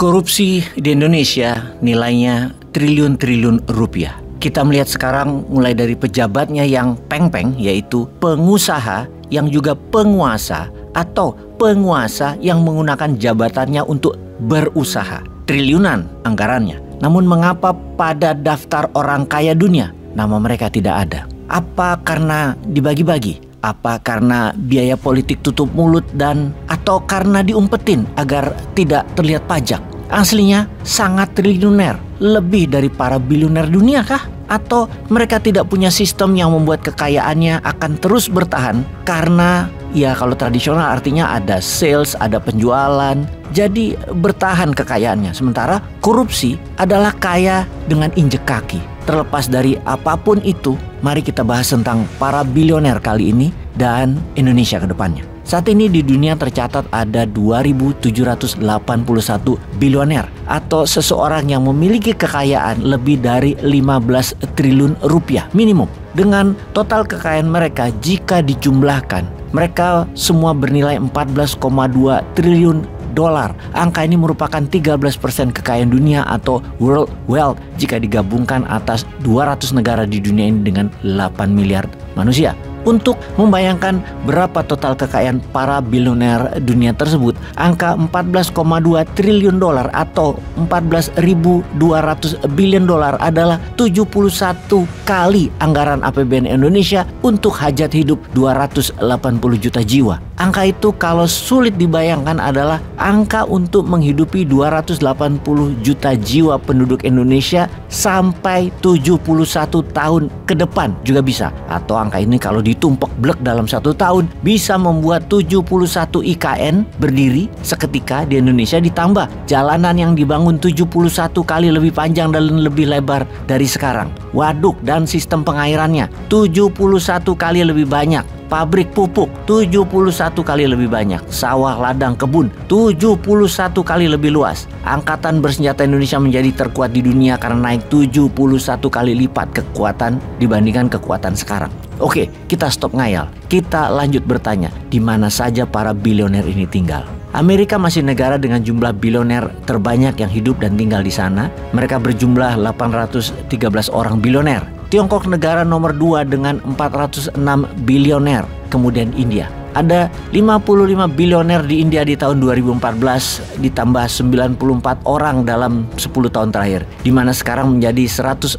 Korupsi di Indonesia nilainya triliun-triliun rupiah. Kita melihat sekarang mulai dari pejabatnya yang peng-peng, yaitu pengusaha yang juga penguasa atau penguasa yang menggunakan jabatannya untuk berusaha. Triliunan anggarannya. Namun mengapa pada daftar orang kaya dunia nama mereka tidak ada? Apa karena dibagi-bagi? Apa karena biaya politik tutup mulut atau karena diumpetin agar tidak terlihat pajak? Aslinya sangat triliuner, lebih dari para bilioner dunia kah? Atau mereka tidak punya sistem yang membuat kekayaannya akan terus bertahan karena ya kalau tradisional artinya ada sales, ada penjualan, jadi bertahan kekayaannya. Sementara korupsi adalah kaya dengan injek kaki. Terlepas dari apapun itu, mari kita bahas tentang para bilioner kali ini dan Indonesia ke depannya. Saat ini di dunia tercatat ada 2.781 bilioner atau seseorang yang memiliki kekayaan lebih dari 15 triliun rupiah minimum. Dengan total kekayaan mereka jika dijumlahkan, mereka semua bernilai 14,2 triliun dolar. Angka ini merupakan 13% kekayaan dunia atau world wealth jika digabungkan atas 200 negara di dunia ini dengan 8 miliar manusia. Untuk membayangkan berapa total kekayaan para bilioner dunia tersebut, angka 14,2 triliun dolar atau 14.200 billion dolar adalah 71 kali anggaran APBN Indonesia untuk hajat hidup 280 juta jiwa. Angka itu kalau sulit dibayangkan adalah angka untuk menghidupi 280 juta jiwa penduduk Indonesia sampai 71 tahun ke depan juga bisa. Atau angka ini kalau ditumpuk blek dalam 1 tahun bisa membuat 71 IKN berdiri seketika di Indonesia, ditambah jalanan yang dibangun 71 kali lebih panjang dan lebih lebar dari sekarang. Waduk dan sistem pengairannya 71 kali lebih banyak. Pabrik pupuk 71 kali lebih banyak. Sawah, ladang, kebun 71 kali lebih luas. Angkatan bersenjata Indonesia menjadi terkuat di dunia karena naik 71 kali lipat kekuatan dibandingkan kekuatan sekarang. Oke, kita stop ngayal. Kita lanjut bertanya, di mana saja para bilioner ini tinggal? Amerika masih negara dengan jumlah bilioner terbanyak yang hidup dan tinggal di sana. Mereka berjumlah 813 orang bilioner. Tiongkok negara nomor 2 dengan 406 bilioner. Kemudian India. Ada 55 bilioner di India di tahun 2014 ditambah 94 orang dalam 10 tahun terakhir. Di mana sekarang menjadi 149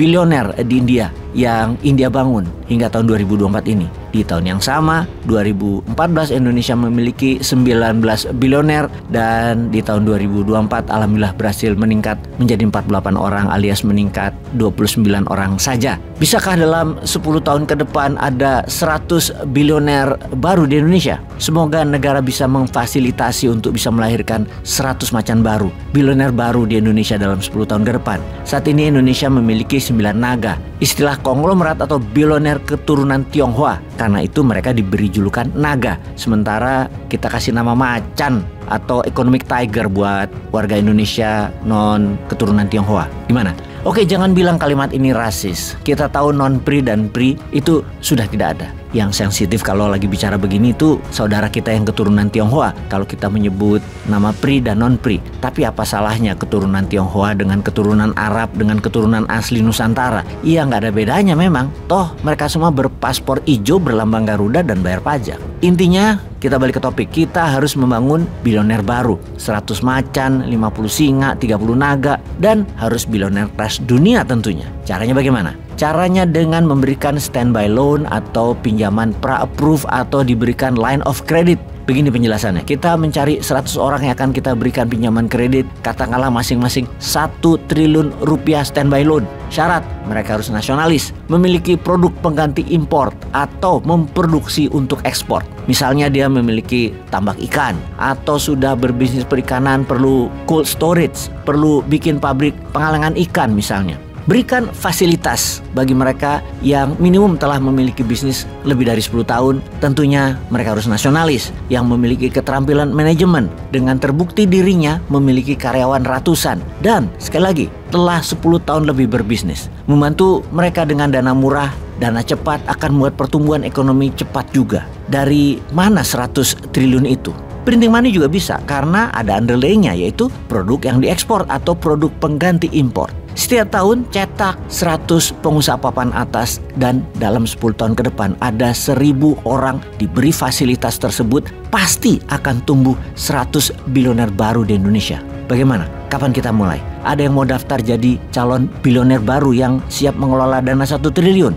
bilioner di India yang India bangun hingga tahun 2024 ini. Di tahun yang sama, 2014 Indonesia memiliki 19 bilioner dan di tahun 2024 alhamdulillah berhasil meningkat menjadi 48 orang alias meningkat 29 orang saja. Bisakah dalam 10 tahun ke depan ada 100 bilioner baru di Indonesia? Semoga negara bisa memfasilitasi untuk bisa melahirkan 100 macan baru, bilioner baru di Indonesia dalam 10 tahun ke depan. Saat ini Indonesia memiliki 9 naga. Istilah konglomerat atau bilioner keturunan Tionghoa. Karena itu mereka diberi julukan naga. Sementara kita kasih nama macan atau economic tiger buat warga Indonesia non keturunan Tionghoa. Gimana? Oke, jangan bilang kalimat ini rasis. Kita tahu non-pri dan pri itu sudah tidak ada. Yang sensitif kalau lagi bicara begini itu saudara kita yang keturunan Tionghoa kalau kita menyebut nama pri dan non-pri. Tapi apa salahnya keturunan Tionghoa dengan keturunan Arab dengan keturunan asli Nusantara? Iya, nggak ada bedanya memang. Toh mereka semua berpaspor hijau berlambang Garuda dan bayar pajak. Intinya kita balik ke topik. Kita harus membangun bilioner baru. 100 macan, 50 singa, 30 naga, dan harus bilioner kelas dunia tentunya. Caranya bagaimana? Caranya dengan memberikan standby loan atau pinjaman pra-approve atau diberikan line of credit. Begini penjelasannya, kita mencari 100 orang yang akan kita berikan pinjaman kredit, katakanlah masing-masing 1 triliun rupiah standby loan. Syarat, mereka harus nasionalis, memiliki produk pengganti import atau memproduksi untuk ekspor. Misalnya dia memiliki tambak ikan atau sudah berbisnis perikanan perlu cold storage, perlu bikin pabrik pengalangan ikan misalnya. Berikan fasilitas bagi mereka yang minimum telah memiliki bisnis lebih dari 10 tahun. Tentunya mereka harus nasionalis yang memiliki keterampilan manajemen dengan terbukti dirinya memiliki karyawan ratusan. Dan sekali lagi telah 10 tahun lebih berbisnis. Membantu mereka dengan dana murah, dana cepat akan membuat pertumbuhan ekonomi cepat juga. Dari mana 100 triliun itu? Printing money juga bisa karena ada underlaying-nya, yaitu produk yang diekspor atau produk pengganti impor. Setiap tahun cetak 100 pengusaha papan atas dan dalam 10 tahun ke depan ada 1.000 orang diberi fasilitas tersebut, pasti akan tumbuh 100 bilioner baru di Indonesia. Bagaimana? Kapan kita mulai? Ada yang mau daftar jadi calon bilioner baru yang siap mengelola dana 1 triliun?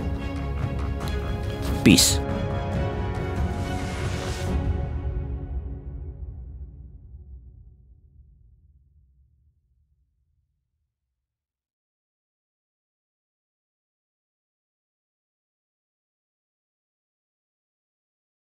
Peace.